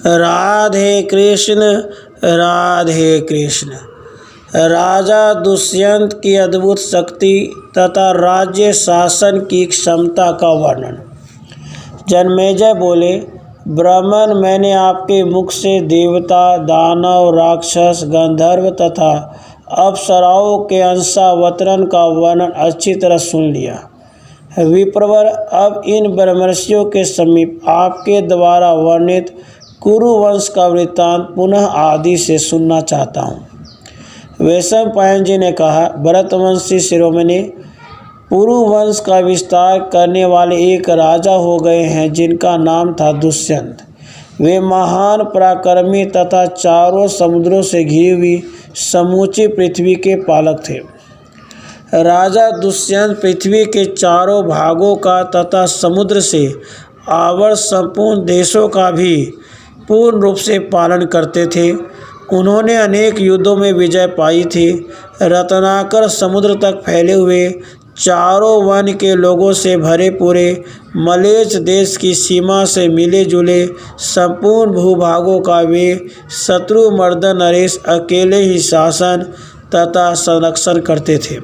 राधे कृष्ण राधे कृष्ण। राजा दुष्यंत की अद्भुत शक्ति तथा राज्य शासन की क्षमता का वर्णन। जन्मेजय बोले, ब्राह्मण, मैंने आपके मुख से देवता, दानव, राक्षस, गंधर्व तथा अप्सराओं के अंशावतरण का वर्णन अच्छी तरह सुन लिया। विप्रवर, अब इन ब्रह्मर्षियों के समीप आपके द्वारा वर्णित कुरुवंश का वृत्तांत पुनः आदि से सुनना चाहता हूँ। वैशंपायन जी ने कहा, भरतवंशी शिरोमणि, पुरुवंश का विस्तार करने वाले एक राजा हो गए हैं जिनका नाम था दुष्यंत। वे महान पराक्रमी तथा चारों समुद्रों से घिरी हुई समूची पृथ्वी के पालक थे। राजा दुष्यंत पृथ्वी के चारों भागों का तथा समुद्र से आवर्त संपूर्ण देशों का भी पूर्ण रूप से पालन करते थे। उन्होंने अनेक युद्धों में विजय पाई थी। रत्नाकर समुद्र तक फैले हुए चारों वन के लोगों से भरे पूरे मलेच्छ देश की सीमा से मिले जुले संपूर्ण भूभागों का वे शत्रुमर्दन नरेश अकेले ही शासन तथा संरक्षण करते थे।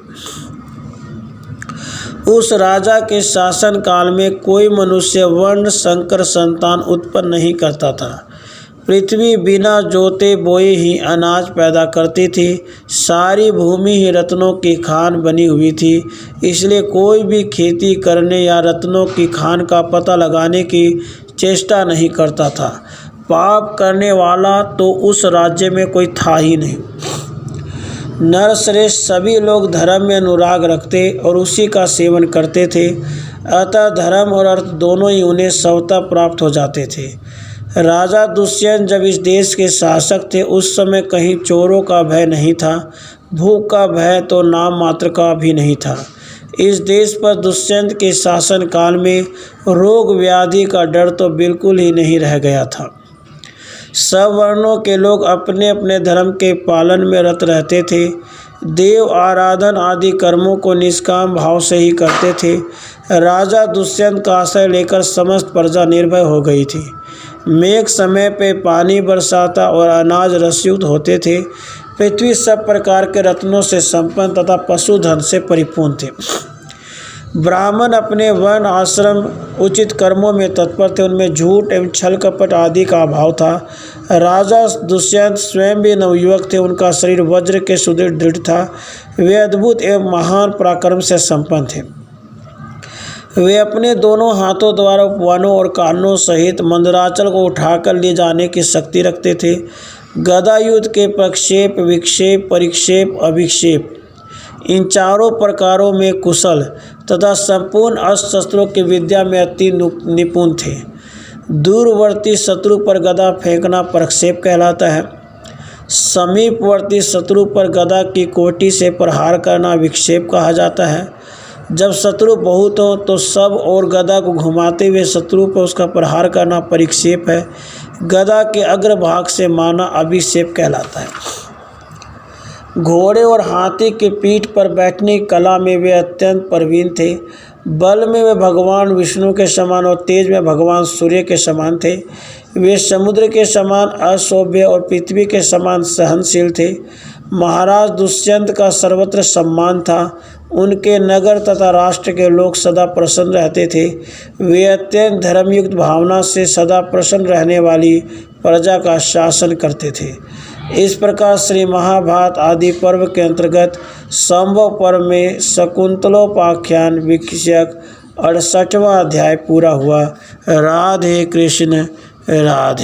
उस राजा के शासन काल में कोई मनुष्य वर्ण संकर संतान उत्पन्न नहीं करता था। पृथ्वी बिना जोते बोए ही अनाज पैदा करती थी। सारी भूमि ही रत्नों की खान बनी हुई थी। इसलिए कोई भी खेती करने या रत्नों की खान का पता लगाने की चेष्टा नहीं करता था। पाप करने वाला तो उस राज्य में कोई था ही नहीं। नरश्रेष्ठ सभी लोग धर्म में अनुराग रखते और उसी का सेवन करते थे। अतः धर्म और अर्थ दोनों ही उन्हें स्वतः प्राप्त हो जाते थे। राजा दुष्यंत जब इस देश के शासक थे उस समय कहीं चोरों का भय नहीं था, भूख का भय तो नाम मात्र का भी नहीं था। इस देश पर दुष्यंत के शासन काल में रोग व्याधि का डर तो बिल्कुल ही नहीं रह गया था। सब वर्णों के लोग अपने अपने धर्म के पालन में रत रहते थे। देव आराधन आदि कर्मों को निष्काम भाव से ही करते थे। राजा दुष्यंत का आश्रय लेकर समस्त प्रजा निर्भय हो गई थी। मेघ समय पे पानी बरसाता और अनाज रसयुक्त होते थे। पृथ्वी सब प्रकार के रत्नों से संपन्न तथा पशुधन से परिपूर्ण थे। ब्राह्मण अपने वर्ण आश्रम उचित कर्मों में तत्पर थे। उनमें झूठ एवं छल कपट आदि का अभाव था। राजा दुष्यंत स्वयं भी नवयुवक थे। उनका शरीर वज्र के सुदृढ़ दृढ़ था। वे अद्भुत एवं महान पराक्रम से संपन्न थे। वे अपने दोनों हाथों द्वारा उपवनों और कानों सहित मंदराचल को उठाकर ले जाने की शक्ति रखते थे। गदा युद्ध के प्रक्षेप, विक्षेप, परिक्षेप, अभिक्षेप इन चारों प्रकारों में कुशल तथा संपूर्ण अस्त्र शस्त्रों की विद्या में अति निपुण थे। दूरवर्ती शत्रु पर गदा फेंकना प्रक्षेप कहलाता है। समीपवर्ती शत्रु पर गदा की कोटि से प्रहार करना विक्षेप कहा जाता है। जब शत्रु बहुत हो तो सब और गदा को घुमाते हुए शत्रु पर उसका प्रहार करना परिक्षेप है। गदा के अग्रभाग से मारना अभिक्षेप कहलाता है। घोड़े और हाथी के पीठ पर बैठने की कला में वे अत्यंत प्रवीण थे। बल में वे भगवान विष्णु के समान और तेज में भगवान सूर्य के समान थे। वे समुद्र के समान अशोभ्य और पृथ्वी के समान सहनशील थे। महाराज दुष्यंत का सर्वत्र सम्मान था। उनके नगर तथा राष्ट्र के लोग सदा प्रसन्न रहते थे। वे अत्यंत धर्मयुक्त भावना से सदा प्रसन्न रहने वाली प्रजा का शासन करते थे। इस प्रकार श्री महाभारत आदि पर्व के अंतर्गत संभव पर्व में शकुंतलोपाख्यान विषयक 68वां अध्याय पूरा हुआ। राधे कृष्ण राधे।